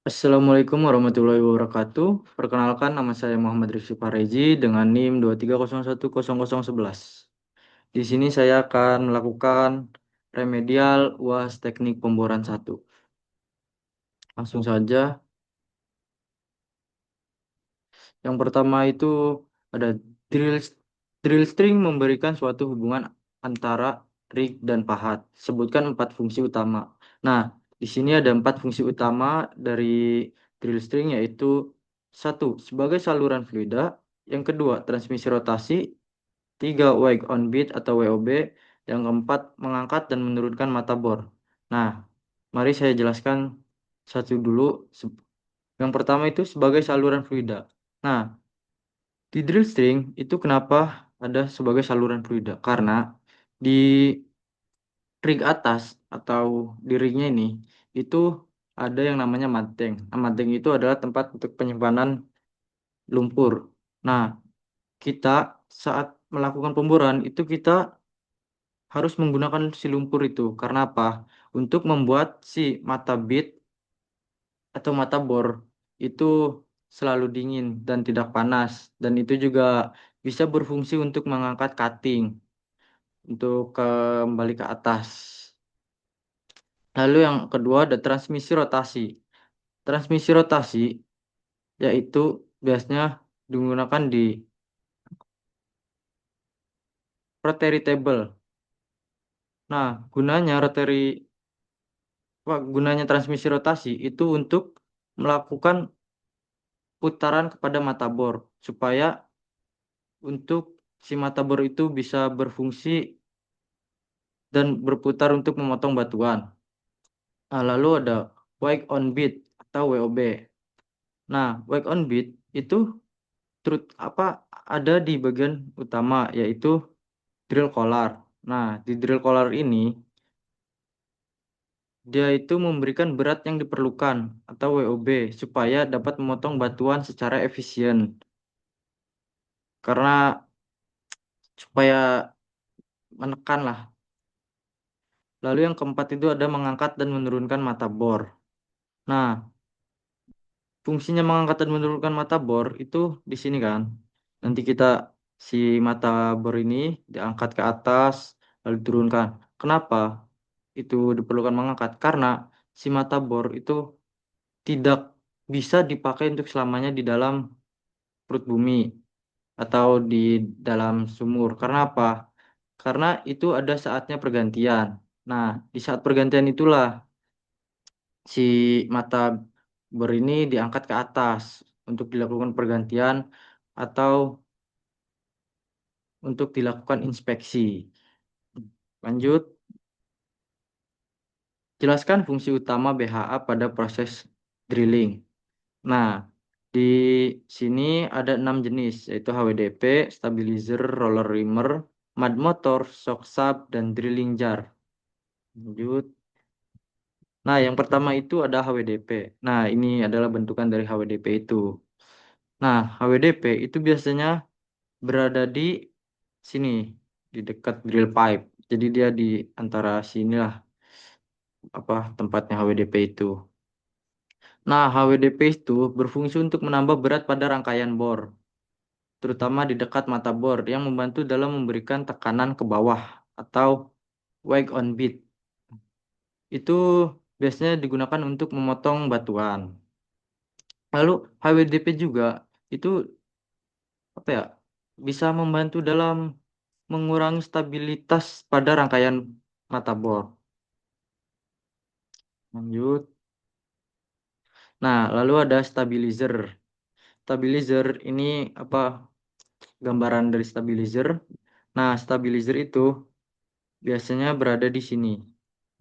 Assalamualaikum warahmatullahi wabarakatuh. Perkenalkan, nama saya Muhammad Rizky Pareji dengan NIM 2301011. Di sini saya akan melakukan remedial UAS Teknik Pemboran 1. Langsung saja. Yang pertama itu ada drill drill string memberikan suatu hubungan antara rig dan pahat. Sebutkan 4 fungsi utama. Nah, di sini ada 4 fungsi utama dari drill string, yaitu satu, sebagai saluran fluida; yang kedua, transmisi rotasi; tiga, wake on beat atau WOB; yang keempat, mengangkat dan menurunkan mata bor. Nah, mari saya jelaskan satu dulu. Yang pertama itu sebagai saluran fluida. Nah, di drill string itu kenapa ada sebagai saluran fluida? Karena di rig atas atau di rignya ini itu ada yang namanya madeng. Nah, madeng itu adalah tempat untuk penyimpanan lumpur. Nah, kita saat melakukan pemboran itu kita harus menggunakan si lumpur itu. Karena apa? Untuk membuat si mata bit atau mata bor itu selalu dingin dan tidak panas. Dan itu juga bisa berfungsi untuk mengangkat cutting untuk kembali ke atas. Lalu yang kedua ada transmisi rotasi. Transmisi rotasi yaitu biasanya digunakan di rotary table. Nah, gunanya transmisi rotasi itu untuk melakukan putaran kepada mata bor supaya untuk si mata bor itu bisa berfungsi dan berputar untuk memotong batuan. Nah, lalu ada wake on beat atau WOB. Nah, wake on beat itu truth apa ada di bagian utama, yaitu drill collar. Nah, di drill collar ini dia itu memberikan berat yang diperlukan atau WOB supaya dapat memotong batuan secara efisien. Karena supaya menekan lah. Lalu yang keempat itu ada mengangkat dan menurunkan mata bor. Nah, fungsinya mengangkat dan menurunkan mata bor itu di sini kan. Nanti si mata bor ini diangkat ke atas lalu diturunkan. Kenapa itu diperlukan mengangkat? Karena si mata bor itu tidak bisa dipakai untuk selamanya di dalam perut bumi atau di dalam sumur. Karena apa? Karena itu ada saatnya pergantian. Nah, di saat pergantian itulah si mata bor ini diangkat ke atas untuk dilakukan pergantian atau untuk dilakukan inspeksi. Lanjut, jelaskan fungsi utama BHA pada proses drilling. Nah, di sini ada 6 jenis, yaitu HWDP, stabilizer, roller rimmer, mud motor, shock sub, dan drilling jar. Lanjut. Nah, yang pertama itu ada HWDP. Nah, ini adalah bentukan dari HWDP itu. Nah, HWDP itu biasanya berada di sini, di dekat drill pipe. Jadi dia di antara sinilah apa tempatnya HWDP itu. Nah, HWDP itu berfungsi untuk menambah berat pada rangkaian bor, terutama di dekat mata bor yang membantu dalam memberikan tekanan ke bawah atau wake on beat. Itu biasanya digunakan untuk memotong batuan. Lalu HWDP juga itu apa ya? Bisa membantu dalam mengurangi stabilitas pada rangkaian mata bor. Lanjut. Nah, lalu ada stabilizer. Stabilizer ini apa gambaran dari stabilizer? Nah, stabilizer itu biasanya berada di sini.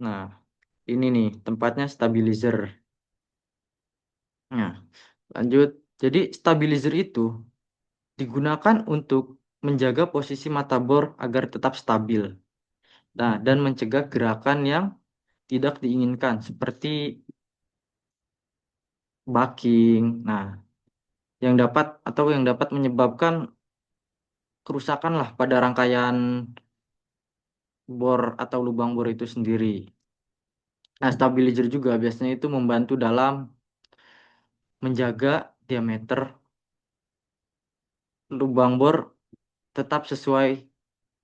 Nah, ini nih tempatnya stabilizer. Nah, lanjut. Jadi stabilizer itu digunakan untuk menjaga posisi mata bor agar tetap stabil. Nah, dan mencegah gerakan yang tidak diinginkan seperti bucking. Nah, yang dapat menyebabkan kerusakan lah pada rangkaian bor atau lubang bor itu sendiri. Nah, stabilizer juga biasanya itu membantu dalam menjaga diameter lubang bor tetap sesuai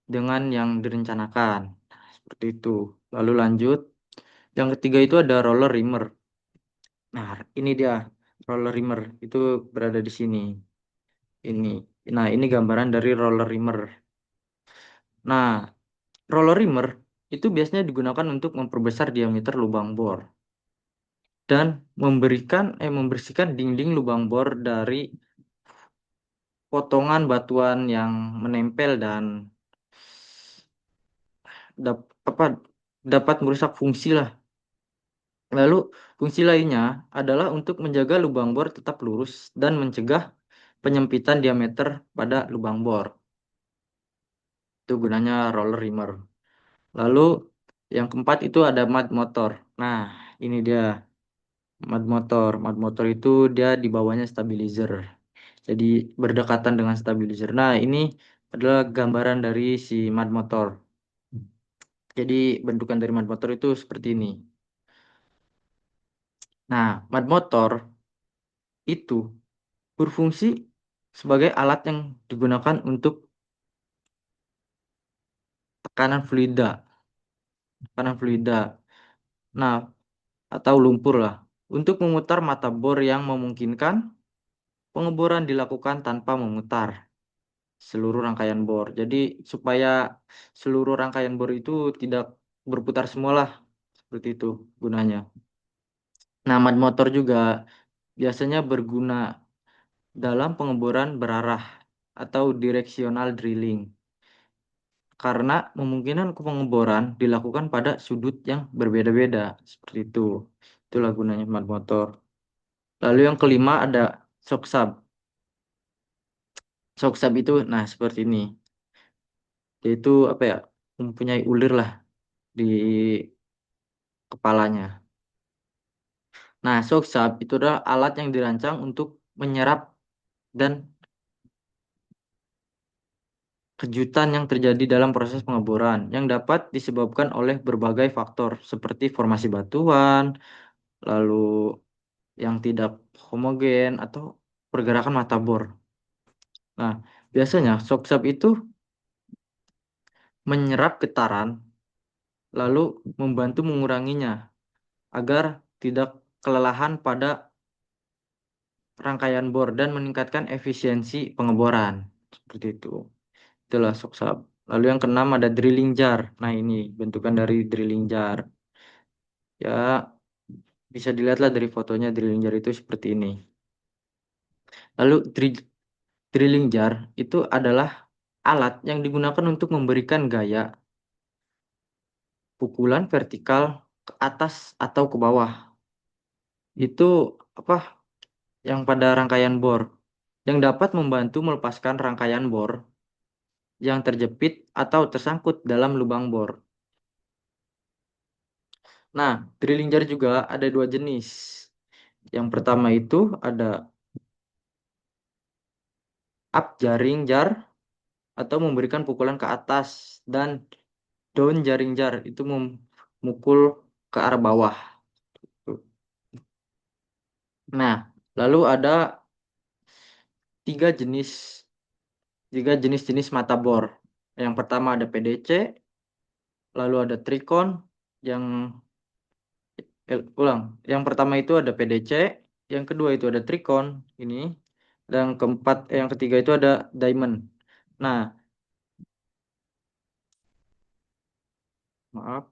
dengan yang direncanakan. Seperti itu. Lalu lanjut. Yang ketiga itu ada roller rimmer. Nah, ini dia roller rimmer itu berada di sini. Ini. Nah, ini gambaran dari roller rimmer. Nah, roller rimmer itu biasanya digunakan untuk memperbesar diameter lubang bor dan membersihkan dinding lubang bor dari potongan batuan yang menempel dan apa dapat merusak fungsi lah. Lalu fungsi lainnya adalah untuk menjaga lubang bor tetap lurus dan mencegah penyempitan diameter pada lubang bor. Itu gunanya roller rimmer. Lalu yang keempat itu ada mud motor. Nah, ini dia mud motor. Mud motor itu dia di bawahnya stabilizer. Jadi berdekatan dengan stabilizer. Nah, ini adalah gambaran dari si mud motor. Jadi bentukan dari mud motor itu seperti ini. Nah, mud motor itu berfungsi sebagai alat yang digunakan untuk tekanan fluida, tekanan fluida. Nah, atau lumpur lah, untuk memutar mata bor yang memungkinkan pengeboran dilakukan tanpa memutar seluruh rangkaian bor. Jadi supaya seluruh rangkaian bor itu tidak berputar semualah, seperti itu gunanya. Nah, mud motor juga biasanya berguna dalam pengeboran berarah atau directional drilling karena memungkinkan pengeboran dilakukan pada sudut yang berbeda-beda seperti itu. Itulah gunanya mud motor. Lalu yang kelima ada shock sub. Shock sub itu nah seperti ini. Yaitu apa ya? Mempunyai ulir lah di kepalanya. Nah, shock sub itu adalah alat yang dirancang untuk menyerap dan kejutan yang terjadi dalam proses pengeboran yang dapat disebabkan oleh berbagai faktor seperti formasi batuan, lalu yang tidak homogen atau pergerakan mata bor. Nah, biasanya shock sub itu menyerap getaran lalu membantu menguranginya agar tidak kelelahan pada rangkaian bor dan meningkatkan efisiensi pengeboran. Seperti itu. Itulah shock sub. Lalu yang keenam ada drilling jar. Nah, ini bentukan dari drilling jar. Ya, bisa dilihatlah dari fotonya drilling jar itu seperti ini. Lalu drilling jar itu adalah alat yang digunakan untuk memberikan gaya pukulan vertikal ke atas atau ke bawah. Itu apa yang pada rangkaian bor yang dapat membantu melepaskan rangkaian bor yang terjepit atau tersangkut dalam lubang bor. Nah, drilling jar juga ada dua jenis. Yang pertama itu ada up jaring jar atau memberikan pukulan ke atas dan down jaring jar itu memukul ke arah bawah. Nah, lalu ada tiga jenis tiga jenis-jenis mata bor. Yang pertama ada PDC, lalu ada Tricon, yang ulang. Yang pertama itu ada PDC, yang kedua itu ada Tricon ini, dan yang ketiga itu ada Diamond. Nah, maaf,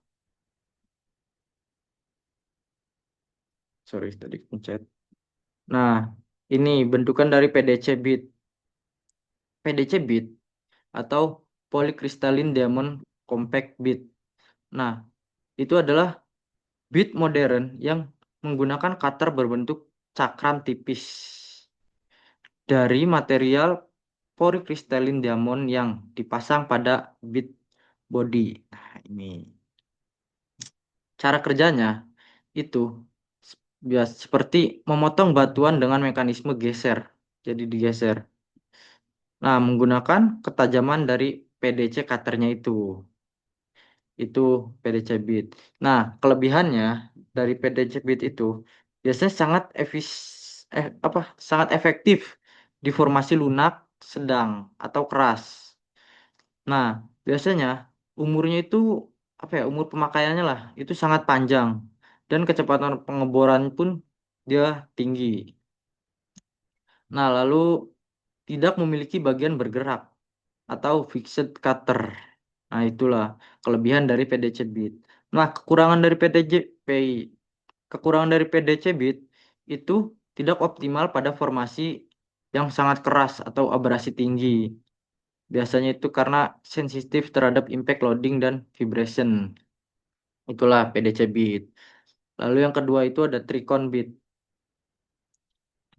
sorry tadi pencet. Nah, ini bentukan dari PDC bead. PDC bead atau polycrystalline diamond compact bead. Nah, itu adalah bead modern yang menggunakan cutter berbentuk cakram tipis dari material polycrystalline diamond yang dipasang pada bead body. Nah, ini cara kerjanya itu bias seperti memotong batuan dengan mekanisme geser. Jadi digeser. Nah, menggunakan ketajaman dari PDC cutternya itu. Itu PDC Beat. Nah, kelebihannya dari PDC Beat itu biasanya sangat sangat efektif di formasi lunak, sedang atau keras. Nah, biasanya umurnya itu umur pemakaiannya lah itu sangat panjang dan kecepatan pengeboran pun dia tinggi. Nah, lalu tidak memiliki bagian bergerak atau fixed cutter. Nah, itulah kelebihan dari PDC bit. Nah, kekurangan dari PDC bit itu tidak optimal pada formasi yang sangat keras atau abrasi tinggi. Biasanya itu karena sensitif terhadap impact loading dan vibration. Itulah PDC bit. Lalu yang kedua itu ada Tricon bit.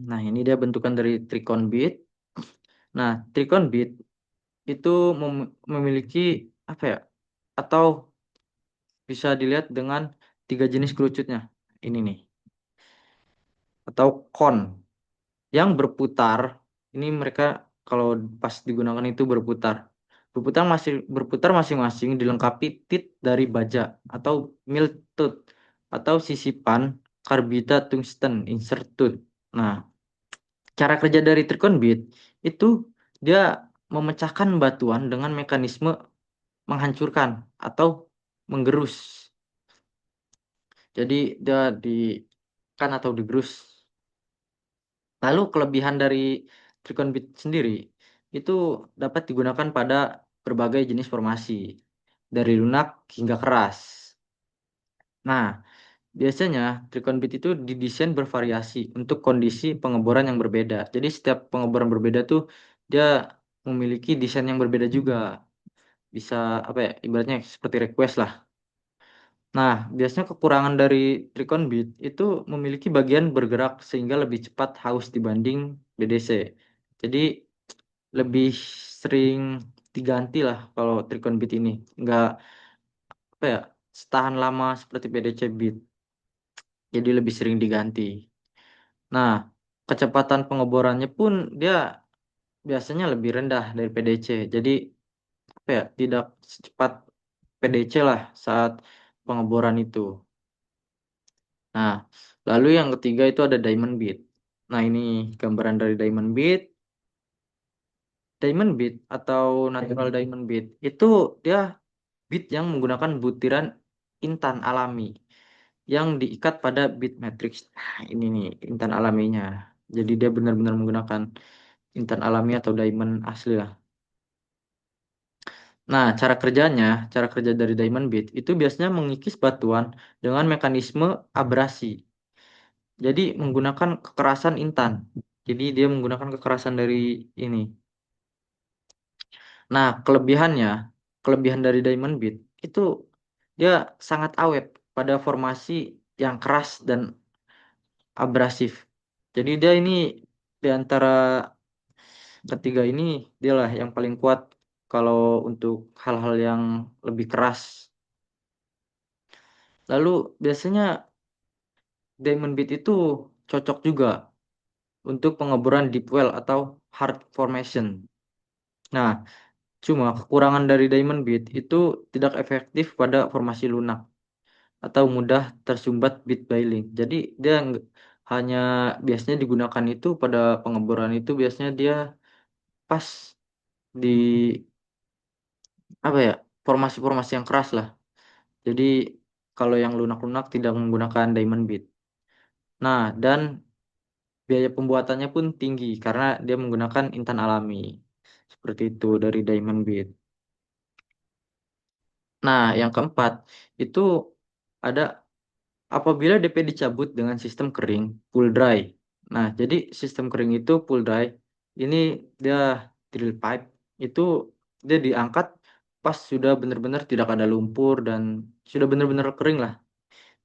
Nah, ini dia bentukan dari Tricon bit. Nah, Tricon bit itu memiliki apa ya? Atau bisa dilihat dengan tiga jenis kerucutnya. Ini nih, atau kon yang berputar. Ini mereka kalau pas digunakan itu berputar. Berputar masing-masing dilengkapi tit dari baja atau mill tooth atau sisipan karbida tungsten insert tooth. Nah, cara kerja dari Tricon bit itu dia memecahkan batuan dengan mekanisme menghancurkan atau menggerus. Jadi dia kan atau digerus. Lalu kelebihan dari Tricon bit sendiri itu dapat digunakan pada berbagai jenis formasi, dari lunak hingga keras. Nah, biasanya Tricon bit itu didesain bervariasi untuk kondisi pengeboran yang berbeda. Jadi setiap pengeboran berbeda tuh dia memiliki desain yang berbeda juga. Bisa ibaratnya seperti request lah. Nah, biasanya kekurangan dari Tricon Beat itu memiliki bagian bergerak sehingga lebih cepat haus dibanding BDC. Jadi lebih sering diganti lah kalau Tricon Beat ini. Nggak apa ya, setahan lama seperti BDC Beat. Jadi lebih sering diganti. Nah, kecepatan pengeborannya pun dia biasanya lebih rendah dari PDC. Jadi tidak secepat PDC lah saat pengeboran itu. Nah, lalu yang ketiga itu ada diamond bead. Nah, ini gambaran dari diamond bead. Diamond bead atau natural diamond bead itu dia bead yang menggunakan butiran intan alami yang diikat pada bead matrix. Nah, ini nih intan alaminya. Jadi dia benar-benar menggunakan intan alami atau diamond asli lah. Nah, cara kerja dari diamond bead itu biasanya mengikis batuan dengan mekanisme abrasi. Jadi menggunakan kekerasan intan. Jadi dia menggunakan kekerasan dari ini. Nah, kelebihan dari Diamond Beat itu dia sangat awet pada formasi yang keras dan abrasif. Jadi dia ini di antara ketiga ini dialah yang paling kuat kalau untuk hal-hal yang lebih keras. Lalu biasanya Diamond Beat itu cocok juga untuk pengeboran deep well atau hard formation. Nah, cuma kekurangan dari Diamond Beat itu tidak efektif pada formasi lunak atau mudah tersumbat bit bailing. Jadi dia hanya biasanya digunakan itu pada pengeboran itu biasanya dia pas di apa ya formasi-formasi yang keras lah. Jadi kalau yang lunak-lunak tidak menggunakan Diamond Beat. Nah, dan biaya pembuatannya pun tinggi karena dia menggunakan intan alami. Seperti itu dari Diamond Beat. Nah, yang keempat itu ada apabila DP dicabut dengan sistem kering, pull dry. Nah, jadi sistem kering itu pull dry. Ini dia drill pipe itu dia diangkat pas sudah benar-benar tidak ada lumpur dan sudah benar-benar kering lah.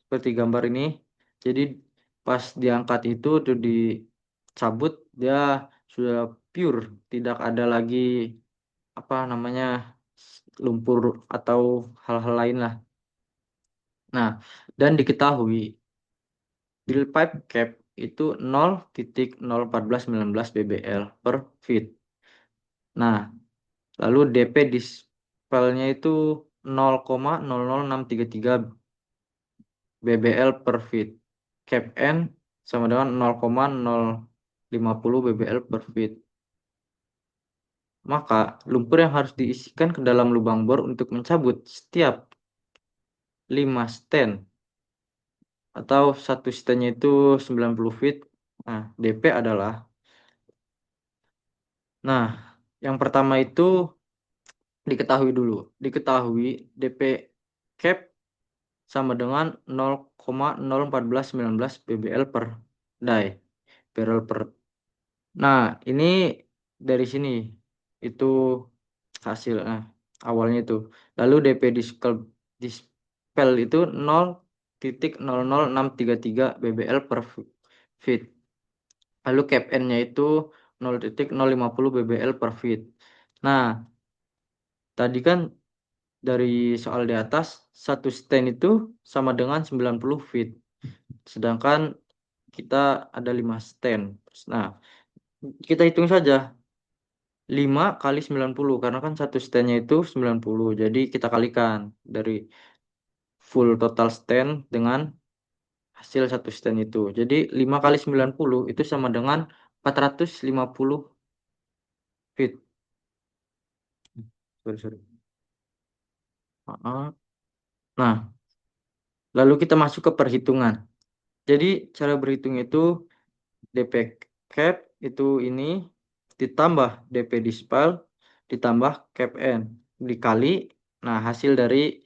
Seperti gambar ini. Jadi pas diangkat itu tuh dicabut dia sudah pure, tidak ada lagi apa namanya lumpur atau hal-hal lain lah. Nah, dan diketahui drill pipe cap itu 0,01419 bbl per feet. Nah, lalu DP dispelnya itu 0,00633 bbl per feet. Cap N sama dengan 0,050 bbl per feet. Maka lumpur yang harus diisikan ke dalam lubang bor untuk mencabut setiap 5 stand atau satu standnya itu 90 feet. Nah, DP adalah, nah, yang pertama itu diketahui dulu. Diketahui DP cap sama dengan 0,01419 bbl per die. Barrel per. Nah, ini dari sini itu hasil awalnya itu. Lalu DP dispel itu 0,00633 bbl per feet. Lalu cap N-nya itu 0,050 bbl per feet. Nah, tadi kan dari soal di atas, satu stand itu sama dengan 90 feet. Sedangkan kita ada 5 stand. Nah, kita hitung saja 5 kali 90 karena kan satu standnya itu 90. Jadi kita kalikan dari full total stand dengan hasil satu stand itu. Jadi 5 kali 90 itu sama dengan 450 feet. Sorry, sorry. Nah, lalu kita masuk ke perhitungan. Jadi cara berhitung itu DP cap itu ini ditambah DP dispal ditambah cap N dikali, nah, hasil dari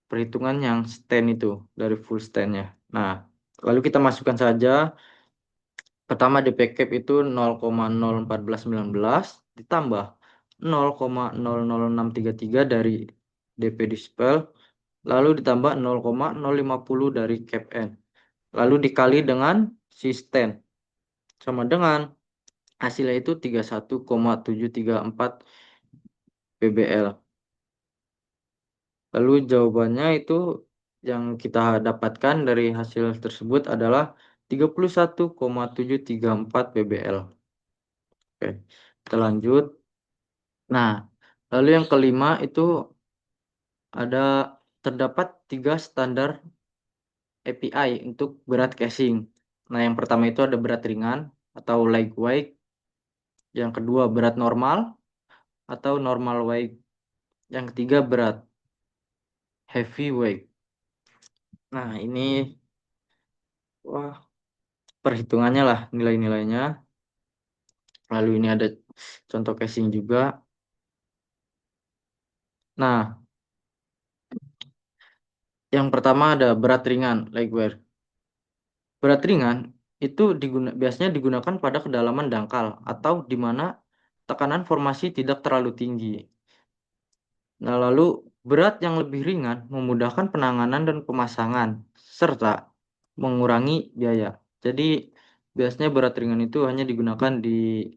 perhitungan yang stand itu dari full standnya. Nah, lalu kita masukkan saja. Pertama DP cap itu 0,01419 ditambah 0,00633 dari DP dispel, lalu ditambah 0,050 dari cap N. Lalu dikali dengan si stand sama dengan hasilnya itu 31,734 ppl. Lalu jawabannya itu yang kita dapatkan dari hasil tersebut adalah 31,734 ppl. Oke, kita lanjut. Nah, lalu yang kelima itu ada terdapat tiga standar API untuk berat casing. Nah, yang pertama itu ada berat ringan atau lightweight, yang kedua berat normal atau normal weight, yang ketiga berat heavyweight. Nah, ini wah perhitungannya lah nilai-nilainya. Lalu ini ada contoh casing juga. Nah, yang pertama ada berat ringan lightweight. Berat ringan itu biasanya digunakan pada kedalaman dangkal atau di mana tekanan formasi tidak terlalu tinggi. Nah, lalu berat yang lebih ringan memudahkan penanganan dan pemasangan serta mengurangi biaya. Jadi biasanya berat ringan itu hanya digunakan di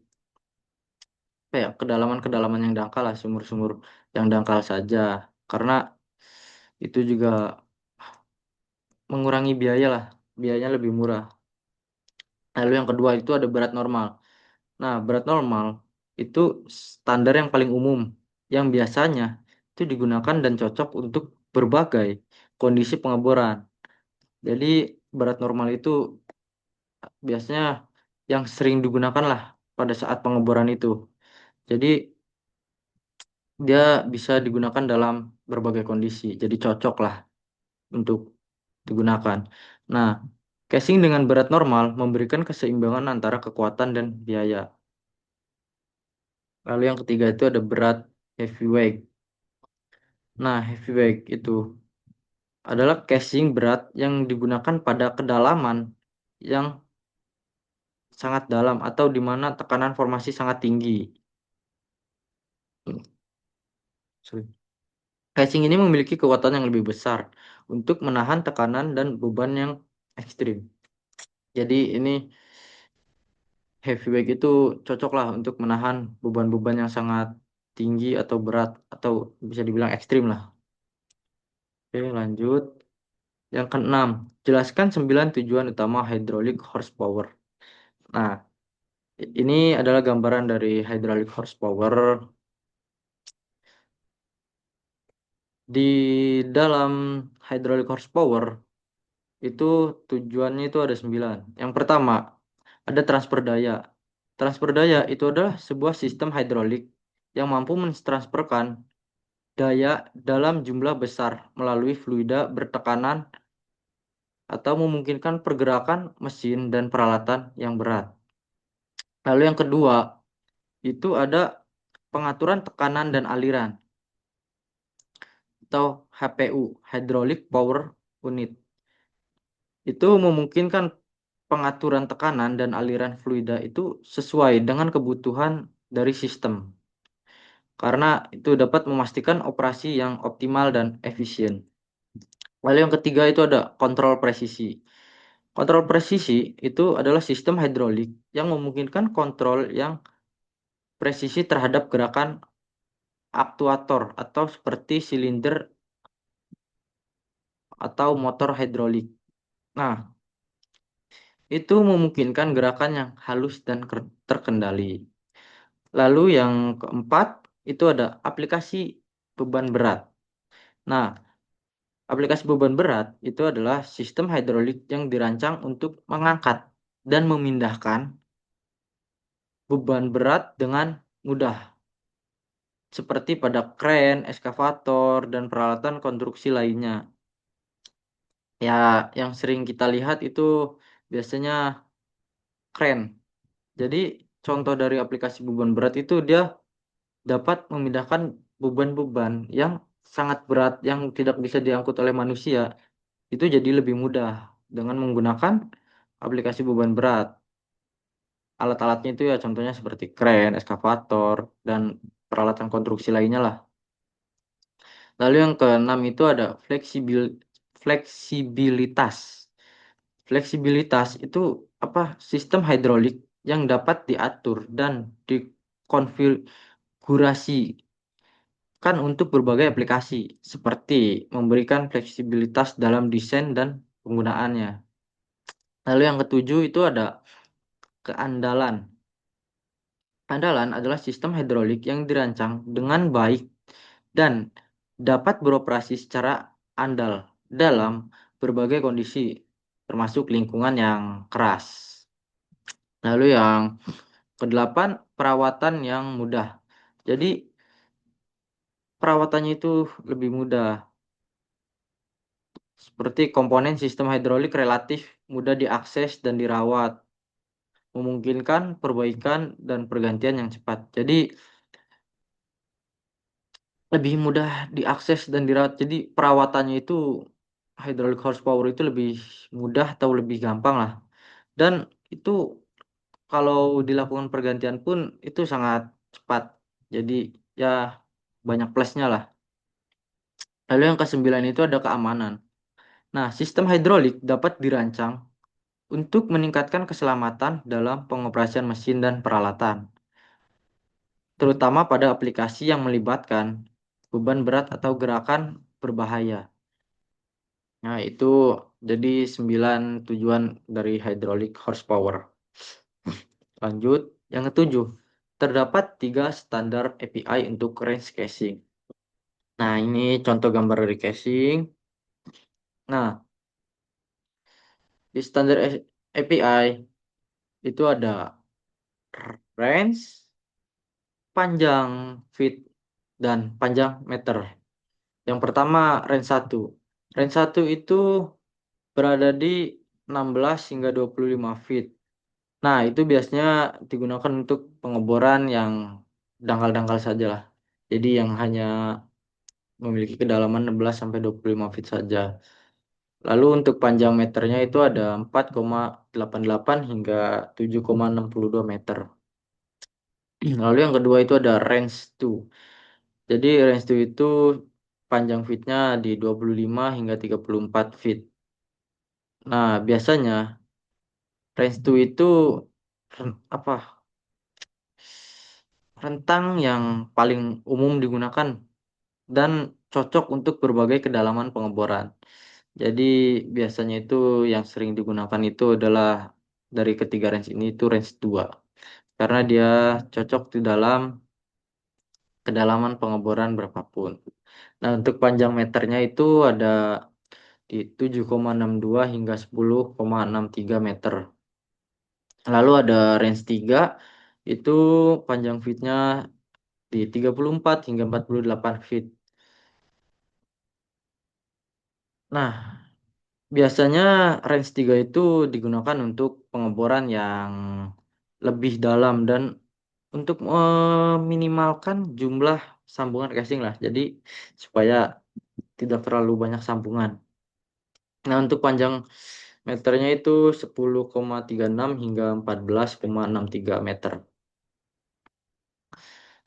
apa ya, kedalaman-kedalaman yang dangkal lah, sumur-sumur yang dangkal saja. Karena itu juga mengurangi biaya lah, biayanya lebih murah. Lalu yang kedua itu ada berat normal. Nah, berat normal itu standar yang paling umum yang biasanya itu digunakan dan cocok untuk berbagai kondisi pengeboran. Jadi berat normal itu biasanya yang sering digunakan lah pada saat pengeboran itu. Jadi dia bisa digunakan dalam berbagai kondisi. Jadi cocok lah untuk digunakan. Nah, casing dengan berat normal memberikan keseimbangan antara kekuatan dan biaya. Lalu yang ketiga itu ada berat heavyweight. Nah, heavyweight itu adalah casing berat yang digunakan pada kedalaman yang sangat dalam atau di mana tekanan formasi sangat tinggi. Sorry. Casing ini memiliki kekuatan yang lebih besar untuk menahan tekanan dan beban yang ekstrim. Jadi ini heavyweight itu cocok lah untuk menahan beban-beban yang sangat tinggi atau berat atau bisa dibilang ekstrim lah. Oke, lanjut. Yang keenam, jelaskan 9 tujuan utama hydraulic horsepower. Nah, ini adalah gambaran dari hydraulic horsepower. Di dalam hydraulic horsepower Itu tujuannya itu ada 9. Yang pertama, ada transfer daya. Transfer daya itu adalah sebuah sistem hidrolik yang mampu mentransferkan daya dalam jumlah besar melalui fluida bertekanan atau memungkinkan pergerakan mesin dan peralatan yang berat. Lalu yang kedua, itu ada pengaturan tekanan dan aliran atau HPU, Hydraulic Power Unit. Itu memungkinkan pengaturan tekanan dan aliran fluida itu sesuai dengan kebutuhan dari sistem. Karena itu dapat memastikan operasi yang optimal dan efisien. Lalu yang ketiga itu ada kontrol presisi. Kontrol presisi itu adalah sistem hidrolik yang memungkinkan kontrol yang presisi terhadap gerakan aktuator atau seperti silinder atau motor hidrolik. Nah, itu memungkinkan gerakan yang halus dan terkendali. Lalu yang keempat itu ada aplikasi beban berat. Nah, aplikasi beban berat itu adalah sistem hidrolik yang dirancang untuk mengangkat dan memindahkan beban berat dengan mudah, seperti pada kren, eskavator, dan peralatan konstruksi lainnya. Ya, yang sering kita lihat itu biasanya kren. Jadi, contoh dari aplikasi beban berat itu dia dapat memindahkan beban-beban yang sangat berat yang tidak bisa diangkut oleh manusia. Itu jadi lebih mudah dengan menggunakan aplikasi beban berat. Alat-alatnya itu ya contohnya seperti kren, eskavator, dan peralatan konstruksi lainnya lah. Lalu yang keenam itu ada fleksibilitas. Fleksibilitas itu apa? Sistem hidrolik yang dapat diatur dan dikonfigurasikan untuk berbagai aplikasi, seperti memberikan fleksibilitas dalam desain dan penggunaannya. Lalu yang ketujuh itu ada keandalan. Andalan adalah sistem hidrolik yang dirancang dengan baik dan dapat beroperasi secara andal dalam berbagai kondisi, termasuk lingkungan yang keras. Lalu yang kedelapan, perawatan yang mudah. Jadi perawatannya itu lebih mudah. Seperti komponen sistem hidrolik relatif mudah diakses dan dirawat, memungkinkan perbaikan dan pergantian yang cepat. Jadi lebih mudah diakses dan dirawat. Jadi perawatannya itu hydraulic horsepower itu lebih mudah atau lebih gampang lah. Dan itu kalau dilakukan pergantian pun itu sangat cepat. Jadi ya banyak plusnya lah. Lalu yang kesembilan itu ada keamanan. Nah, sistem hidrolik dapat dirancang untuk meningkatkan keselamatan dalam pengoperasian mesin dan peralatan, terutama pada aplikasi yang melibatkan beban berat atau gerakan berbahaya. Nah, itu jadi 9 tujuan dari hydraulic horsepower. Lanjut, yang ketujuh, terdapat 3 standar API untuk range casing. Nah, ini contoh gambar dari casing. Nah, di standar API itu ada range, panjang feet, dan panjang meter. Yang pertama, range 1. Range 1 itu berada di 16 hingga 25 feet. Nah, itu biasanya digunakan untuk pengeboran yang dangkal-dangkal saja lah. Jadi yang hanya memiliki kedalaman 16 sampai 25 feet saja. Lalu untuk panjang meternya itu ada 4,88 hingga 7,62 meter. Lalu yang kedua itu ada range 2. Jadi range 2 itu panjang feetnya di 25 hingga 34 feet. Nah, biasanya range 2 itu apa? Rentang yang paling umum digunakan dan cocok untuk berbagai kedalaman pengeboran. Jadi biasanya itu yang sering digunakan itu adalah dari ketiga range ini itu range 2. Karena dia cocok di dalam kedalaman pengeboran berapapun. Nah, untuk panjang meternya itu ada di 7,62 hingga 10,63 meter. Lalu ada range 3 itu panjang feetnya di 34 hingga 48 feet. Nah, biasanya range 3 itu digunakan untuk pengeboran yang lebih dalam dan untuk meminimalkan jumlah sambungan casing lah. Jadi supaya tidak terlalu banyak sambungan. Nah, untuk panjang meternya itu 10,36 hingga 14,63 meter.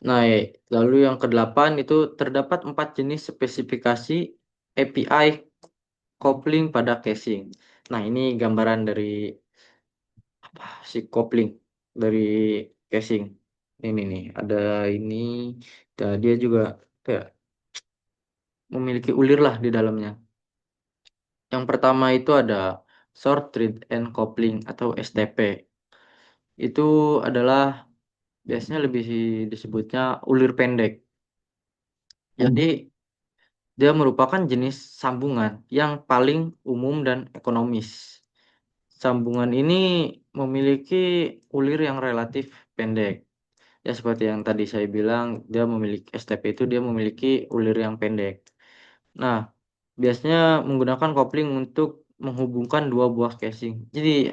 Nah, lalu yang kedelapan itu terdapat 4 jenis spesifikasi API coupling pada casing. Nah, ini gambaran dari apa si coupling dari casing. Ini nih, ada ini, dan dia juga kayak memiliki ulir lah di dalamnya. Yang pertama itu ada short thread end coupling atau STP. Itu adalah biasanya lebih disebutnya ulir pendek. Jadi dia merupakan jenis sambungan yang paling umum dan ekonomis. Sambungan ini memiliki ulir yang relatif pendek. Ya seperti yang tadi saya bilang, dia memiliki STP itu dia memiliki ulir yang pendek. Nah, biasanya menggunakan kopling untuk menghubungkan dua buah casing. Jadi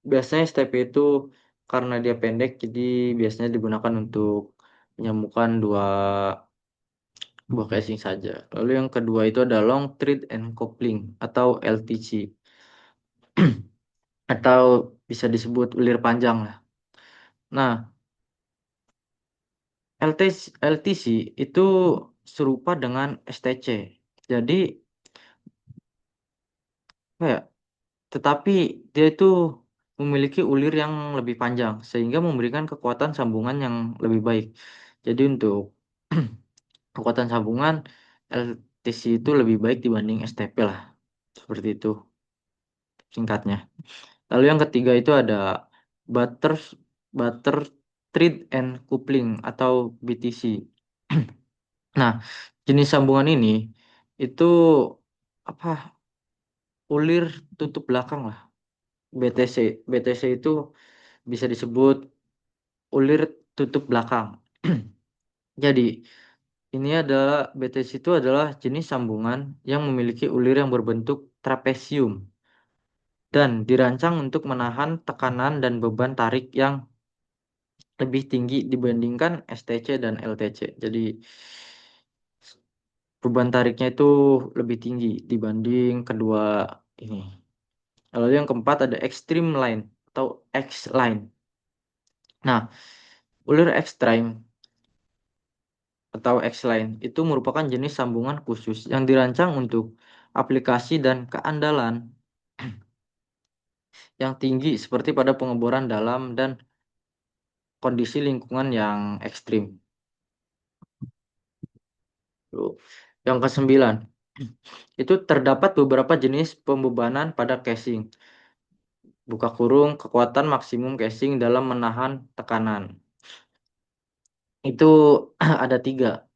biasanya STP itu karena dia pendek, jadi biasanya digunakan untuk menyambungkan dua buah casing saja. Lalu yang kedua itu ada long thread and coupling atau LTC atau bisa disebut ulir panjang lah. Nah, LTC itu serupa dengan STC. Jadi apa ya, tetapi dia itu memiliki ulir yang lebih panjang sehingga memberikan kekuatan sambungan yang lebih baik. Jadi untuk kekuatan sambungan LTC itu lebih baik dibanding STP lah. Seperti itu singkatnya. Lalu yang ketiga itu ada butter butter thread and coupling atau BTC. Nah, jenis sambungan ini itu apa? Ulir tutup belakang lah. BTC. BTC itu bisa disebut ulir tutup belakang. Jadi, ini adalah BTC itu adalah jenis sambungan yang memiliki ulir yang berbentuk trapesium dan dirancang untuk menahan tekanan dan beban tarik yang lebih tinggi dibandingkan STC dan LTC. Jadi beban tariknya itu lebih tinggi dibanding kedua ini. Lalu yang keempat ada extreme line atau X line. Nah, ulir extreme atau X line itu merupakan jenis sambungan khusus yang dirancang untuk aplikasi dan keandalan yang tinggi seperti pada pengeboran dalam dan kondisi lingkungan yang ekstrim. Tuh. Yang kesembilan, itu terdapat beberapa jenis pembebanan pada casing. Buka kurung, kekuatan maksimum casing dalam menahan tekanan. Itu ada tiga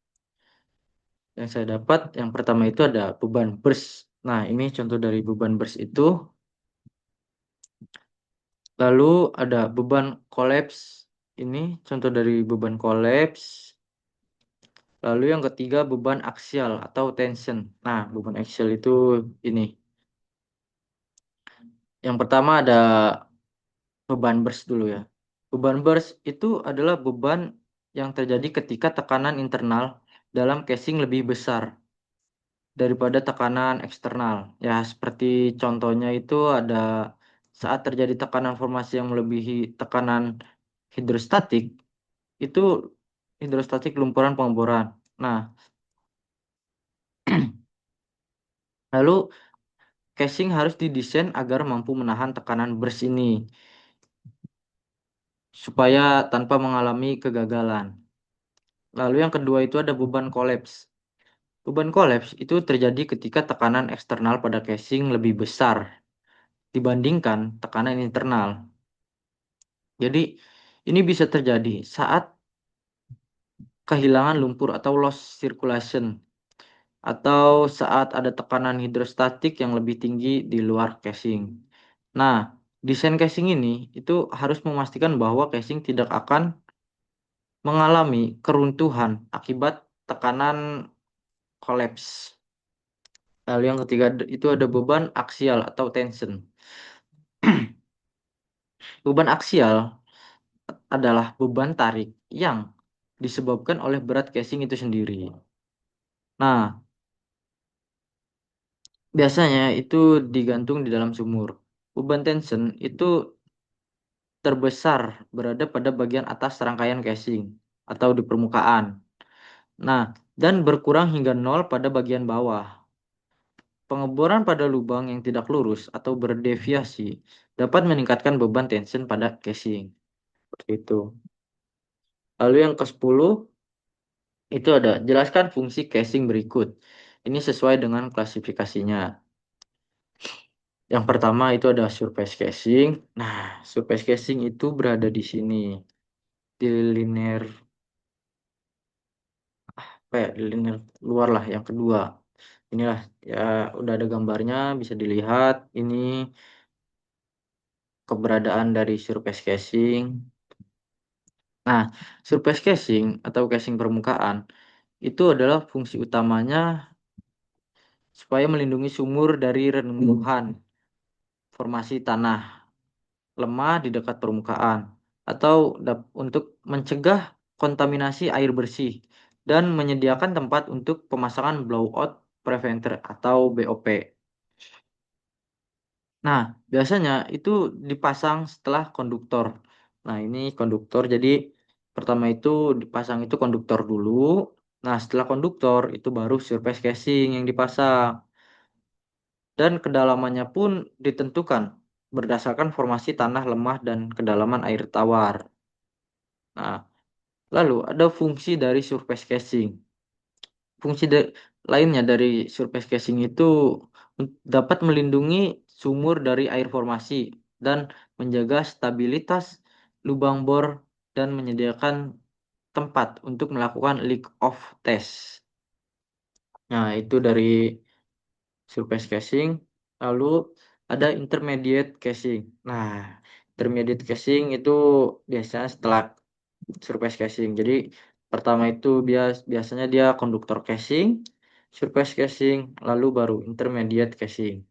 yang saya dapat. Yang pertama itu ada beban burst. Nah, ini contoh dari beban burst itu. Lalu ada beban kolaps. Ini contoh dari beban kolaps. Lalu yang ketiga beban aksial atau tension. Nah, beban aksial itu ini. Yang pertama ada beban burst dulu ya. Beban burst itu adalah beban yang terjadi ketika tekanan internal dalam casing lebih besar daripada tekanan eksternal. Ya, seperti contohnya itu ada saat terjadi tekanan formasi yang melebihi tekanan hidrostatik, itu hidrostatik lumpuran pengeboran. Nah, lalu casing harus didesain agar mampu menahan tekanan burst ini supaya tanpa mengalami kegagalan. Lalu yang kedua itu ada beban kolaps. Beban kolaps itu terjadi ketika tekanan eksternal pada casing lebih besar dibandingkan tekanan internal. Jadi ini bisa terjadi saat kehilangan lumpur atau loss circulation atau saat ada tekanan hidrostatik yang lebih tinggi di luar casing. Nah, desain casing ini itu harus memastikan bahwa casing tidak akan mengalami keruntuhan akibat tekanan kolaps. Lalu yang ketiga itu ada beban aksial atau tension. Beban aksial adalah beban tarik yang disebabkan oleh berat casing itu sendiri. Nah, biasanya itu digantung di dalam sumur. Beban tension itu terbesar berada pada bagian atas rangkaian casing atau di permukaan. Nah, dan berkurang hingga nol pada bagian bawah. Pengeboran pada lubang yang tidak lurus atau berdeviasi dapat meningkatkan beban tension pada casing. Seperti itu. Lalu yang ke-10 itu ada jelaskan fungsi casing berikut. Ini sesuai dengan klasifikasinya. Yang pertama itu ada surface casing. Nah, surface casing itu berada di sini di linear apa ya, di linear luar lah yang kedua. Inilah ya udah ada gambarnya bisa dilihat ini keberadaan dari surface casing. Nah, surface casing atau casing permukaan itu adalah fungsi utamanya supaya melindungi sumur dari renungan formasi tanah lemah di dekat permukaan atau untuk mencegah kontaminasi air bersih dan menyediakan tempat untuk pemasangan blowout preventer atau BOP. Nah, biasanya itu dipasang setelah konduktor. Nah, ini konduktor. Jadi pertama itu dipasang itu konduktor dulu. Nah, setelah konduktor itu baru surface casing yang dipasang. Dan kedalamannya pun ditentukan berdasarkan formasi tanah lemah dan kedalaman air tawar. Nah, lalu ada fungsi dari surface casing. Fungsi lainnya dari surface casing itu dapat melindungi sumur dari air formasi dan menjaga stabilitas lubang bor dan menyediakan tempat untuk melakukan leak off test. Nah, itu dari surface casing. Lalu ada intermediate casing. Nah, intermediate casing itu biasanya setelah surface casing. Jadi pertama itu biasanya dia konduktor casing, surface casing, lalu baru intermediate casing.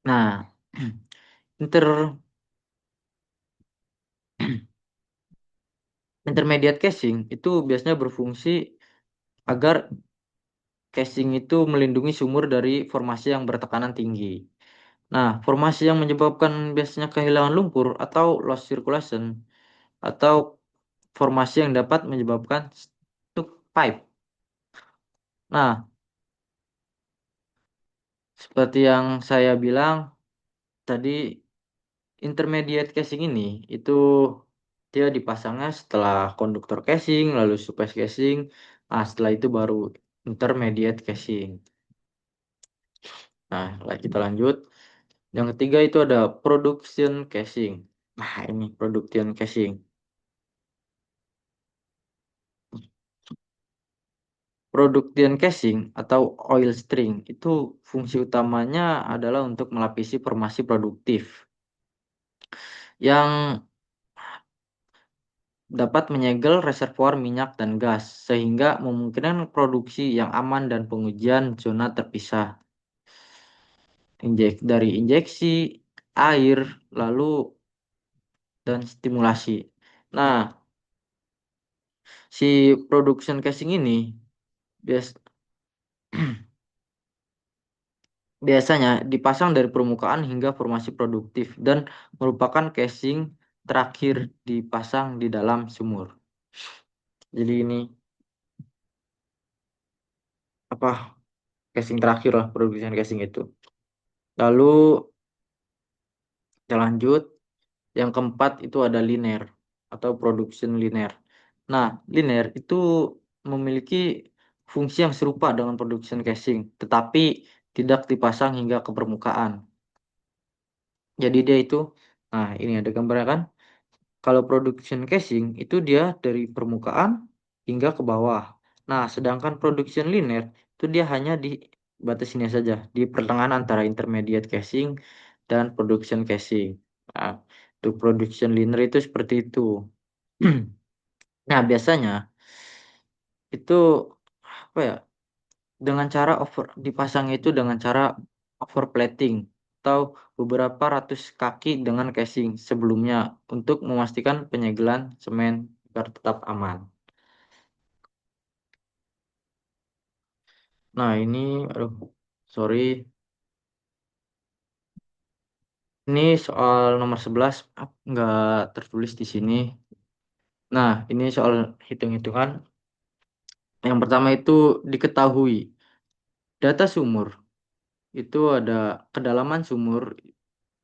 Nah, inter intermediate casing itu biasanya berfungsi agar casing itu melindungi sumur dari formasi yang bertekanan tinggi. Nah, formasi yang menyebabkan biasanya kehilangan lumpur atau loss circulation atau formasi yang dapat menyebabkan stuck pipe. Nah, seperti yang saya bilang tadi intermediate casing ini itu dia dipasangnya setelah konduktor casing, lalu surface casing, nah setelah itu baru intermediate casing. Nah, kita lanjut. Yang ketiga itu ada production casing. Nah, ini production casing. Production casing atau oil string itu fungsi utamanya adalah untuk melapisi formasi produktif yang dapat menyegel reservoir minyak dan gas sehingga memungkinkan produksi yang aman dan pengujian zona terpisah dari injeksi air lalu dan stimulasi. Nah, si production casing ini bias biasanya dipasang dari permukaan hingga formasi produktif dan merupakan casing terakhir dipasang di dalam sumur. Jadi ini apa casing terakhir lah production casing itu. Lalu kita lanjut. Yang keempat itu ada linear atau production linear. Nah, linear itu memiliki fungsi yang serupa dengan production casing, tetapi tidak dipasang hingga ke permukaan. Jadi dia itu, nah ini ada gambarnya kan. Kalau production casing itu dia dari permukaan hingga ke bawah. Nah, sedangkan production linear itu dia hanya di batas ini saja, di pertengahan antara intermediate casing dan production casing. Nah, untuk production linear itu seperti itu. Nah, biasanya itu apa ya? Dengan cara dipasang itu dengan cara overplating atau beberapa ratus kaki dengan casing sebelumnya untuk memastikan penyegelan semen agar tetap aman. Nah, ini aduh sorry, ini soal nomor 11 nggak tertulis di sini. Nah, ini soal hitung-hitungan. Yang pertama itu diketahui data sumur itu ada kedalaman sumur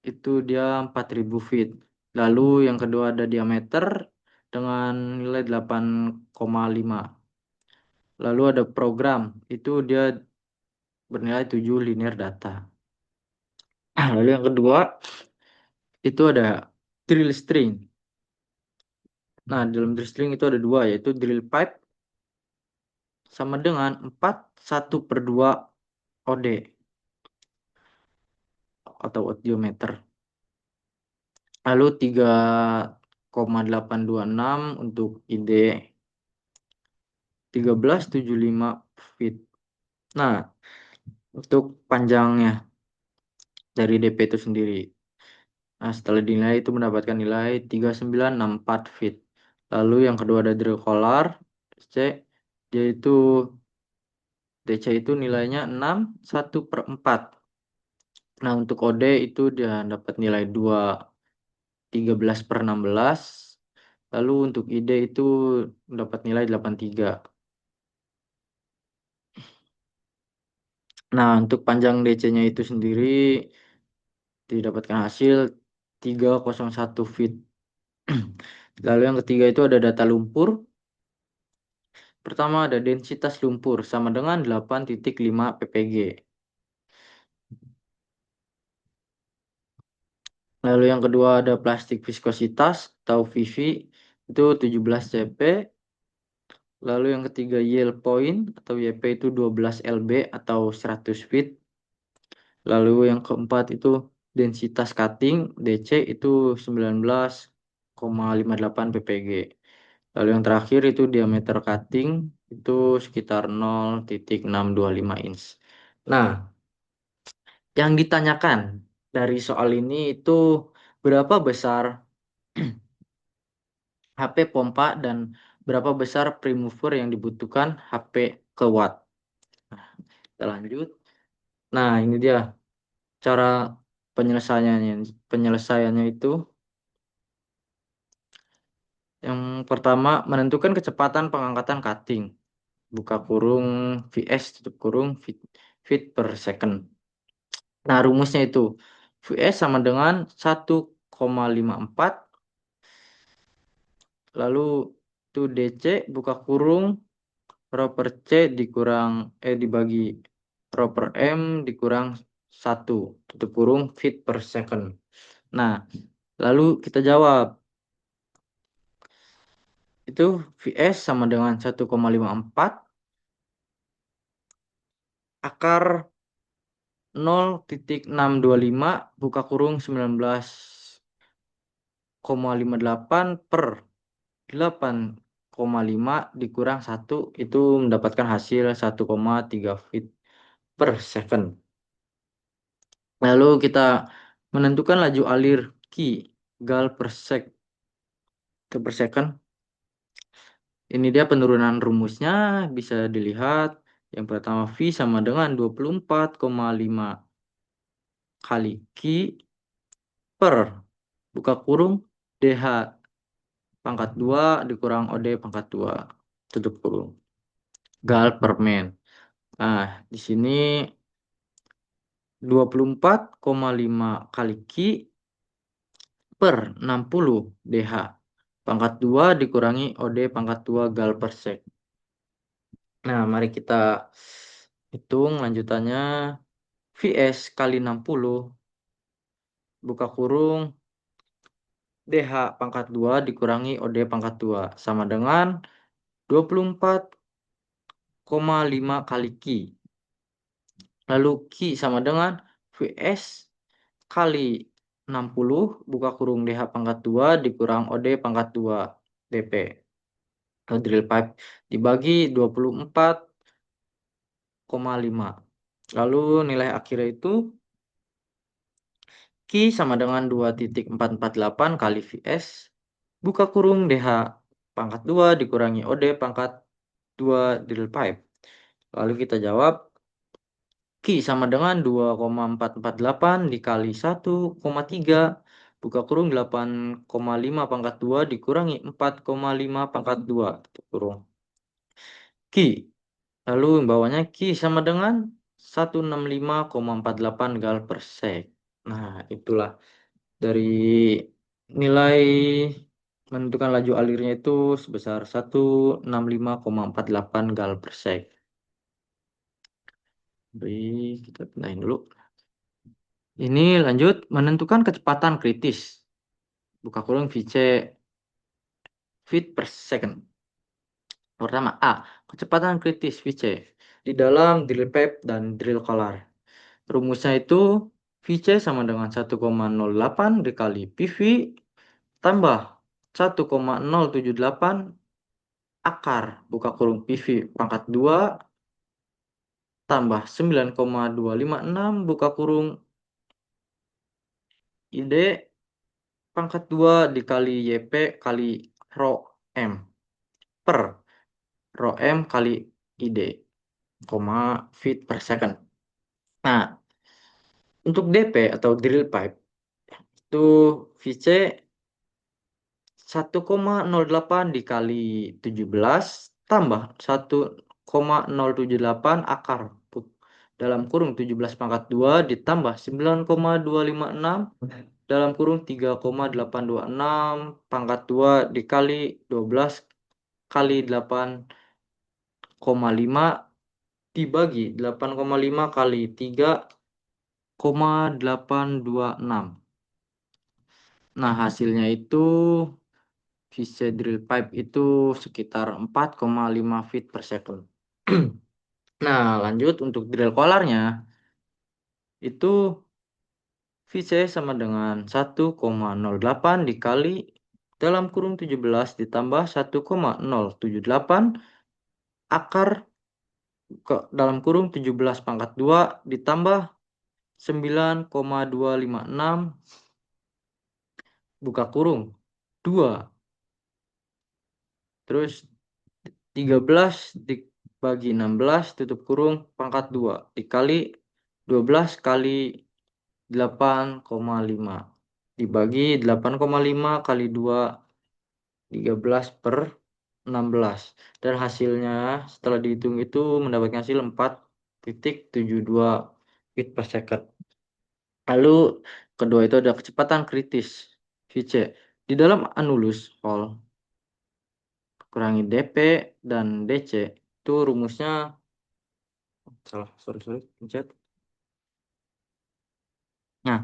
itu dia 4.000 feet. Lalu yang kedua ada diameter dengan nilai 8,5. Lalu ada program, itu dia bernilai 7 linear data. Lalu yang kedua itu ada drill string. Nah, dalam drill string itu ada dua, yaitu drill pipe sama dengan 4 1/2 OD atau oddiometer. Lalu 3,826 untuk ID 1375 feet. Nah, untuk panjangnya dari DP itu sendiri. Nah, setelah dinilai itu mendapatkan nilai 3964 feet. Lalu yang kedua ada drill collar C, yaitu DC itu nilainya 6 1/4. Nah, untuk OD itu dia dapat nilai 2 13/16. Lalu untuk ID itu dapat nilai 83. Nah, untuk panjang DC-nya itu sendiri didapatkan hasil 301 feet. Lalu yang ketiga itu ada data lumpur. Pertama ada densitas lumpur sama dengan 8,5 ppg. Lalu yang kedua ada plastik viskositas atau VV itu 17 cp. Lalu yang ketiga yield point atau YP itu 12 lb atau 100 feet. Lalu yang keempat itu densitas cutting DC itu 19,58 ppg. Lalu yang terakhir itu diameter cutting itu sekitar 0,625 inch. Nah, yang ditanyakan dari soal ini itu berapa besar HP pompa dan berapa besar premover yang dibutuhkan HP ke watt. Kita lanjut. Nah, ini dia cara penyelesaiannya. Penyelesaiannya itu yang pertama menentukan kecepatan pengangkatan cutting. Buka kurung VS tutup kurung feet per second. Nah, rumusnya itu VS sama dengan 1,54. Lalu itu DC buka kurung rho per C dikurang dibagi rho per M dikurang 1 tutup kurung feet per second. Nah, lalu kita jawab itu VS sama dengan 1,54 akar 0,625 buka kurung 19,58 per 8,5 dikurang 1 itu mendapatkan hasil 1,3 feet per second. Lalu kita menentukan laju alir Q gal per second. Ini dia penurunan rumusnya bisa dilihat. Yang pertama V sama dengan 24,5 kali Q per buka kurung DH pangkat 2 dikurang OD pangkat 2 tutup kurung gal per men. Nah, di sini 24,5 kali Q per 60 DH pangkat 2 dikurangi OD pangkat 2 gal per sek. Nah, mari kita hitung lanjutannya. VS kali 60 buka kurung DH pangkat 2 dikurangi OD pangkat 2 sama dengan 24,5 5 kali Q. Lalu Q sama dengan Vs kali 60 buka kurung DH pangkat 2 dikurang OD pangkat 2 dp atau drill pipe dibagi 24,5. Lalu nilai akhirnya itu Q sama dengan 2,448 kali Vs buka kurung DH pangkat 2 dikurangi OD pangkat 2 drill pipe. Lalu kita jawab Q sama dengan 2,448 dikali 1,3 buka kurung 8,5 pangkat 2 dikurangi 4,5 pangkat 2 tutup kurung. Q. Lalu bawahnya Q sama dengan 165,48 gal per sek. Nah, itulah dari nilai menentukan laju alirnya itu sebesar 165,48 gal per sek. Jadi kita pindahin dulu. Ini lanjut menentukan kecepatan kritis. Buka kurung VC feet per second. Pertama A. Kecepatan kritis VC di dalam drill pipe dan drill collar. Rumusnya itu VC sama dengan 1,08 dikali PV tambah 1,078 akar buka kurung PV pangkat 2 tambah 9,256 buka kurung ID pangkat 2 dikali YP kali rho M per rho M kali ID, feet per second. Nah, untuk DP atau drill pipe itu VC 1,08 dikali 17 tambah 1,078 akar dalam kurung 17 pangkat 2 ditambah 9,256 dalam kurung 3,826 pangkat 2 dikali 12 kali 8,5 dibagi 8,5 kali 3,826. Nah, hasilnya itu VC drill pipe itu sekitar 4,5 feet per second. Nah, lanjut untuk drill collarnya itu VC sama dengan 1,08 dikali dalam kurung 17 ditambah 1,078 akar ke dalam kurung 17 pangkat 2 ditambah 9,256 buka kurung 2. Terus 13 dibagi 16 tutup kurung pangkat 2 dikali 12 kali 8,5 dibagi 8,5 kali 2 13 per 16 dan hasilnya setelah dihitung itu mendapatkan hasil 4,72 feet per second. Lalu kedua itu ada kecepatan kritis VC di dalam anulus hall kurangi DP dan DC itu rumusnya pencet. Nah,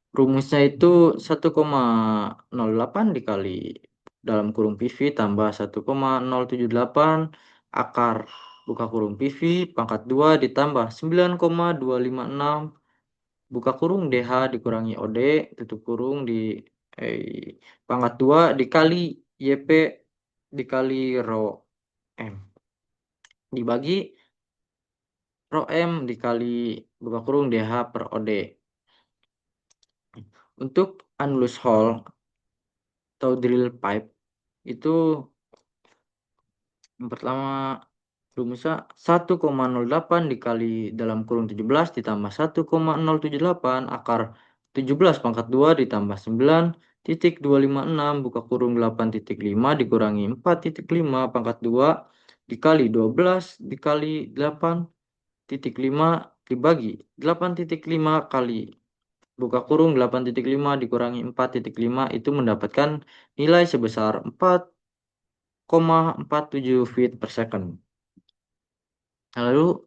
rumusnya itu 1,08 dikali dalam kurung PV tambah 1,078 akar buka kurung PV pangkat 2 ditambah 9,256 buka kurung DH dikurangi OD tutup kurung di pangkat 2 dikali YP dikali rho M dibagi rho M dikali buka kurung DH per OD. Untuk anulus hall atau drill pipe itu yang pertama rumusnya 1,08 dikali dalam kurung 17 ditambah 1,078 akar 17 pangkat 2 ditambah 9,256 buka kurung 8,5 dikurangi 4,5 pangkat 2 dikali 12 dikali 8,5 dibagi 8,5 kali buka kurung 8,5 dikurangi 4,5 itu mendapatkan nilai sebesar 4,47 feet per second. Lalu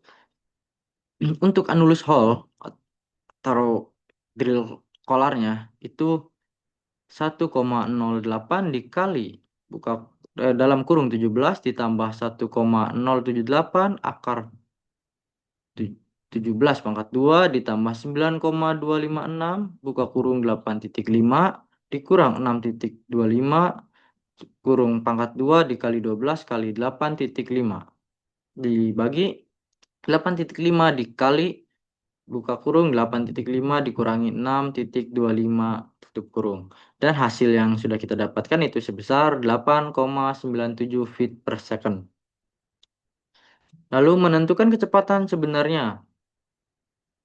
untuk anulus hall atau drill collarnya itu 1,08 dikali buka dalam kurung 17 ditambah 1,078 akar 17 pangkat 2 ditambah 9,256 buka kurung 8,5 dikurang 6,25 kurung pangkat 2 dikali 12 kali 8,5 dibagi 8,5 dikali buka kurung 8,5 dikurangi 6,25 tutup kurung. Dan hasil yang sudah kita dapatkan itu sebesar 8,97 feet per second. Lalu menentukan kecepatan sebenarnya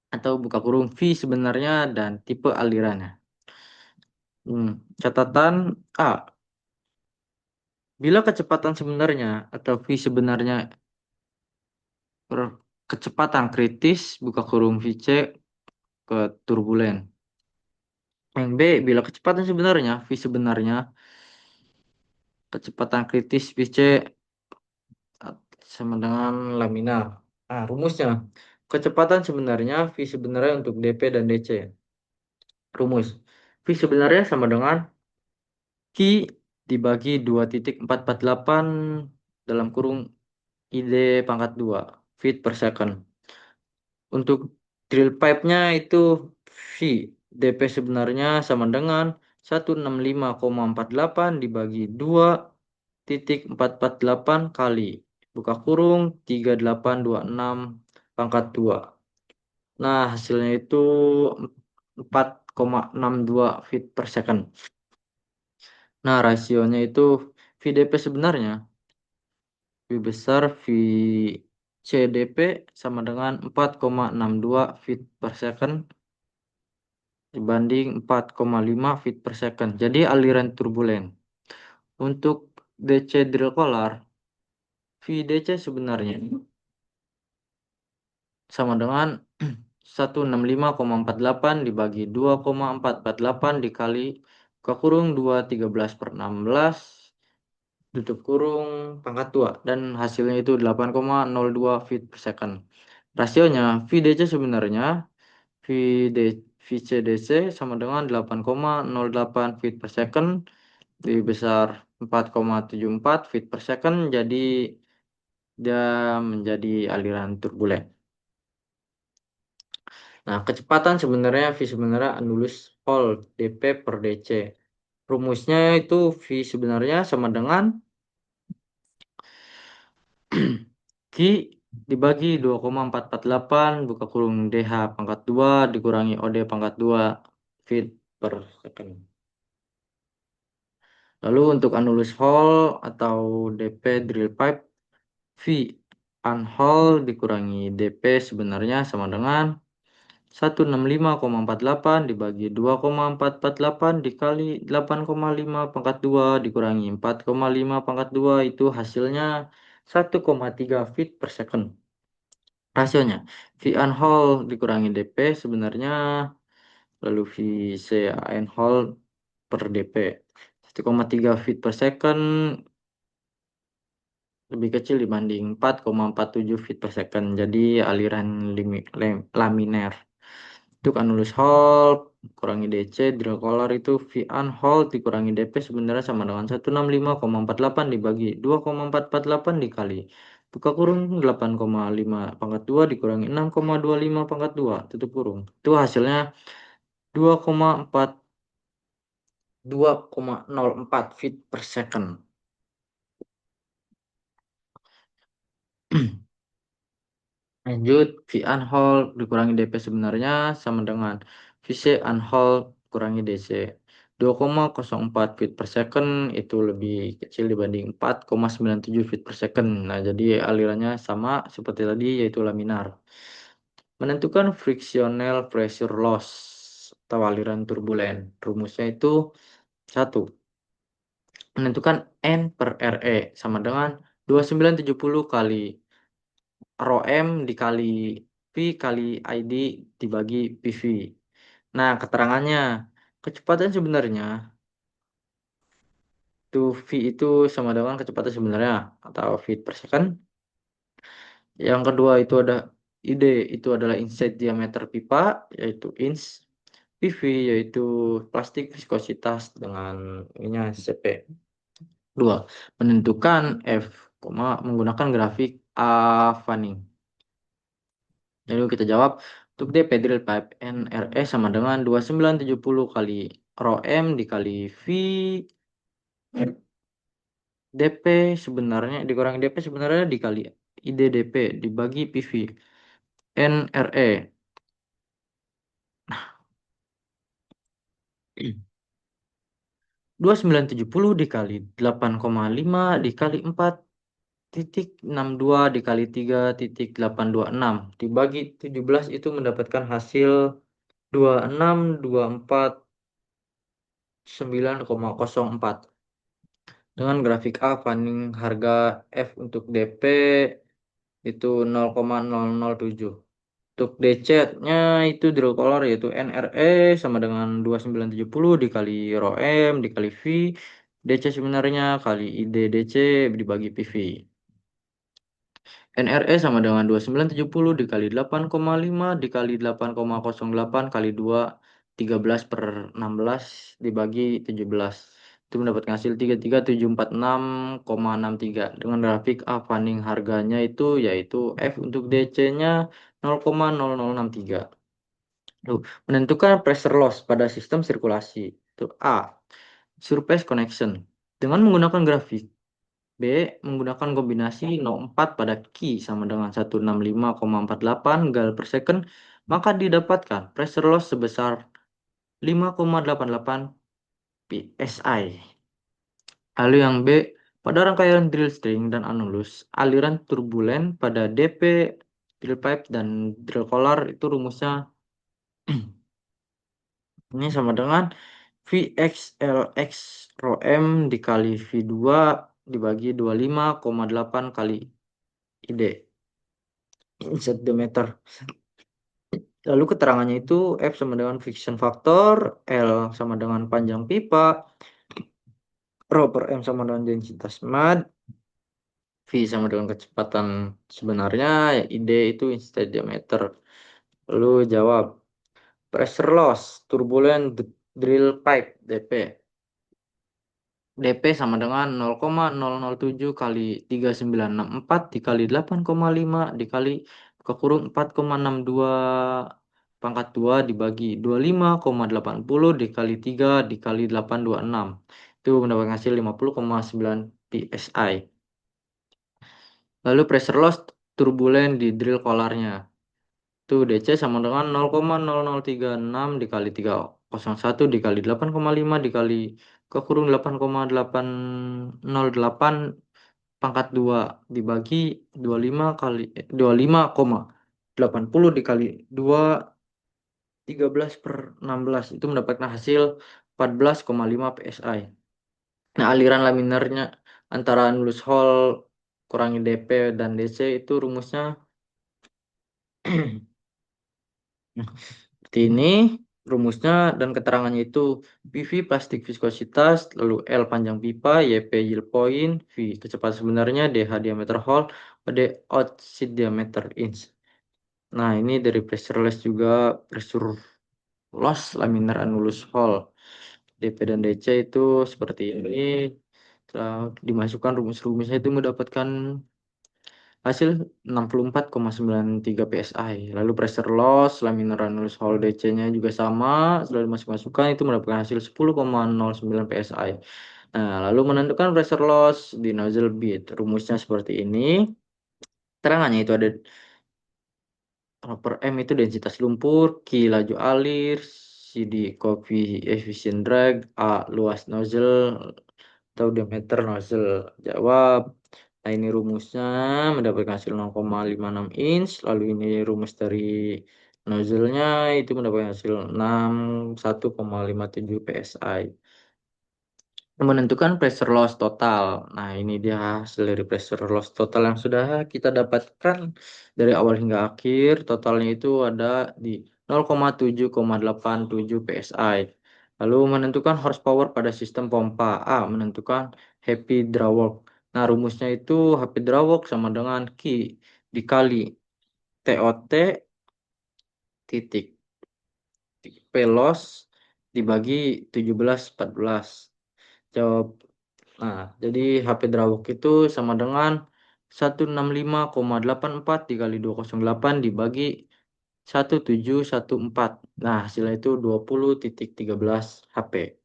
atau buka kurung V sebenarnya dan tipe alirannya. Catatan A. Bila kecepatan sebenarnya atau V sebenarnya kecepatan kritis buka kurung VC ke turbulen. Yang B, bila kecepatan sebenarnya V sebenarnya kecepatan kritis VC sama dengan laminar. Nah, rumusnya. Kecepatan sebenarnya V sebenarnya untuk dP dan DC. Rumus. V sebenarnya sama dengan Q dibagi 2,448 dalam kurung ID pangkat 2 feet per second. Untuk drill pipe-nya itu V DP sebenarnya sama dengan 165,48 dibagi 2,448 kali buka kurung 3826 pangkat 2. Nah, hasilnya itu 4,62 feet per second. Nah, rasionya itu VDP sebenarnya lebih besar VCDP sama dengan 4,62 feet per second dibanding 4,5 feet per second. Jadi aliran turbulen. Untuk DC drill collar, VDC sebenarnya sama dengan 165,48 dibagi 2,448 dikali ke kurung 2,13/16 tutup kurung pangkat 2 dan hasilnya itu 8,02 feet per second. Rasionya VDC sebenarnya VD, VCDC sama dengan 8,08 feet per second lebih besar 4,74 feet per second jadi dia menjadi aliran turbulen. Nah, kecepatan sebenarnya V sebenarnya anulus Hall dP per DC. Rumusnya itu V sebenarnya sama dengan Q dibagi 2,448 buka kurung DH pangkat 2 dikurangi OD pangkat 2 feet per second. Lalu untuk anulus Hall atau DP drill pipe V unhole dikurangi DP sebenarnya sama dengan 165,48 dibagi 2,448 dikali 8,5 pangkat 2 dikurangi 4,5 pangkat 2 itu hasilnya 1,3 feet per second. Rasionya V unhole dikurangi DP sebenarnya lalu V C unhole per DP 1,3 feet per second lebih kecil dibanding 4,47 feet per second. Jadi aliran laminer. Untuk anulus Hall kurangi DC, drill collar itu V unhole dikurangi DP sebenarnya sama dengan 165,48 dibagi 2,448 dikali buka kurung 8,5 pangkat 2 dikurangi 6,25 pangkat 2 tutup kurung. Itu hasilnya 2,4 2,04 feet per second. Lanjut, V unhole dikurangi DP sebenarnya sama dengan VC unhole kurangi DC. 2,04 feet per second itu lebih kecil dibanding 4,97 feet per second. Nah, jadi alirannya sama seperti tadi yaitu laminar. Menentukan frictional pressure loss atau aliran turbulen. Rumusnya itu 1. Menentukan N per RE sama dengan 2970 kali rho M dikali V kali ID dibagi PV. Nah, keterangannya, kecepatan sebenarnya itu V itu sama dengan kecepatan sebenarnya atau feet per second. Yang kedua itu ada ID itu adalah inside diameter pipa yaitu inch. PV yaitu plastik viskositas dengan ininya CP. Dua, menentukan F, menggunakan grafik Fanning. Jadi kita jawab untuk DP drill pipe NRE sama dengan 2970 kali rho M dikali V DP sebenarnya dikurangi DP sebenarnya dikali ID DP dibagi PV NRE. 2970 dikali 8,5 dikali 4,62 dikali 3,826 dibagi 17 itu mendapatkan hasil 26,9,04. Dengan grafik A funding harga F untuk DP itu 0,007. Untuk DC-nya itu drill color yaitu NRE sama dengan 2970 dikali rho M dikali V. DC sebenarnya kali ID DC dibagi PV. NRE sama dengan 2970 dikali 8,5 dikali 8,08 kali 2, 13/16 dibagi 17. Itu mendapatkan hasil 33.746,63. Dengan grafik A funding harganya itu yaitu F untuk DC-nya 0,0063. Tuh, menentukan pressure loss pada sistem sirkulasi. Itu A. Surface connection. Dengan menggunakan grafik B. Menggunakan kombinasi No4 pada key sama dengan 165,48 gal per second, maka didapatkan pressure loss sebesar 5,88 psi. Lalu yang B, pada rangkaian drill string dan annulus, aliran turbulen pada DP, drill pipe, dan drill collar itu rumusnya ini sama dengan VXLX rho M dikali V2 dibagi 25,8 kali ID. Insert diameter. Lalu keterangannya itu F sama dengan friction factor, L sama dengan panjang pipa, rho per M sama dengan densitas mud, V sama dengan kecepatan sebenarnya, ya ID itu insert diameter. Lalu jawab pressure loss, turbulent drill pipe DP. DP sama dengan 0,007 kali 3,964 dikali 8,5 dikali kekurung 4,62 pangkat 2 dibagi 25,80 dikali 3 dikali 826. Itu mendapatkan hasil 50,9 psi. Lalu pressure loss turbulent di drill collarnya. Itu DC sama dengan 0,0036 dikali 301 dikali 8,5 dikali kekurung 8,808 pangkat 2 dibagi 25,80 dikali 2, 13/16 itu mendapatkan hasil 14,5 psi. Nah, aliran laminarnya antara nulus hole kurangi DP dan DC itu rumusnya seperti ini rumusnya dan keterangannya itu PV plastik viskositas, lalu L panjang pipa, YP yield point, V kecepatan sebenarnya, DH diameter hole, PD outside diameter inch. Nah, ini dari pressure loss juga pressure loss laminar annulus hole. DP dan DC itu seperti ini. Setelah dimasukkan rumus-rumusnya itu mendapatkan hasil 64,93 psi. Lalu pressure loss, laminar annulus hole DC-nya juga sama. Setelah dimasuk-masukkan itu mendapatkan hasil 10,09 psi. Nah, lalu menentukan pressure loss di nozzle bit. Rumusnya seperti ini. Terangannya itu ada per M itu densitas lumpur, Q laju alir, CD coefficient drag, A luas nozzle, atau diameter nozzle. Jawab. Nah, ini rumusnya mendapatkan hasil 0,56 inch. Lalu ini rumus dari nozzle-nya itu mendapatkan hasil 61,57 psi. Menentukan pressure loss total. Nah, ini dia hasil dari pressure loss total yang sudah kita dapatkan dari awal hingga akhir. Totalnya itu ada di 0,7,87 psi. Lalu menentukan horsepower pada sistem pompa. A. Menentukan happy drawwork. Nah, rumusnya itu happy drawwork sama dengan Q dikali TOT titik P loss dibagi 17/14. Jawab Nah, jadi HP Drawok itu sama dengan 165,84 dikali 208 dibagi 1714. Nah, hasilnya itu 20,13 HP.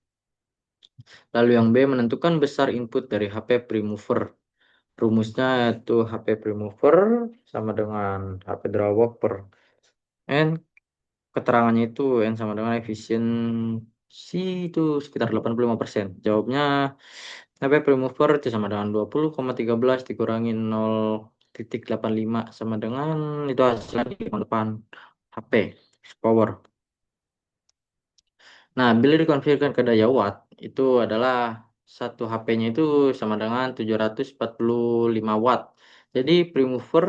Lalu yang B, menentukan besar input dari HP Primover. Rumusnya yaitu HP Primover sama dengan HP Drawok per N. Keterangannya itu N sama dengan efisiensi itu sekitar 85%. Jawabnya HP Primover itu sama dengan 20,13 dikurangi 0,85 sama dengan itu hasilnya di depan HP power. Nah, bila dikonvertikan ke daya watt, itu adalah satu HP-nya itu sama dengan 745 watt. Jadi Primover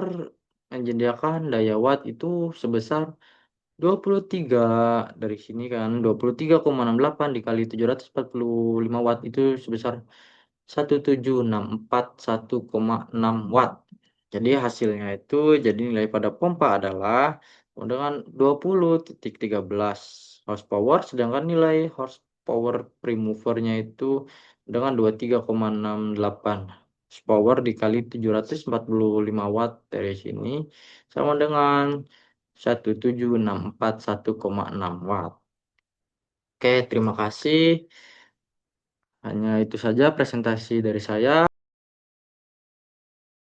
menyediakan daya watt itu sebesar 23 dari sini kan 23,68 dikali 745 watt itu sebesar 1764,1,6 watt. Jadi hasilnya itu jadi nilai pada pompa adalah dengan 20,13 horsepower sedangkan nilai horsepower Primovernya itu dengan 23,68 horsepower dikali 745 watt dari sini sama dengan 1764,1,6 watt. Oke, terima kasih. Hanya itu saja presentasi dari saya.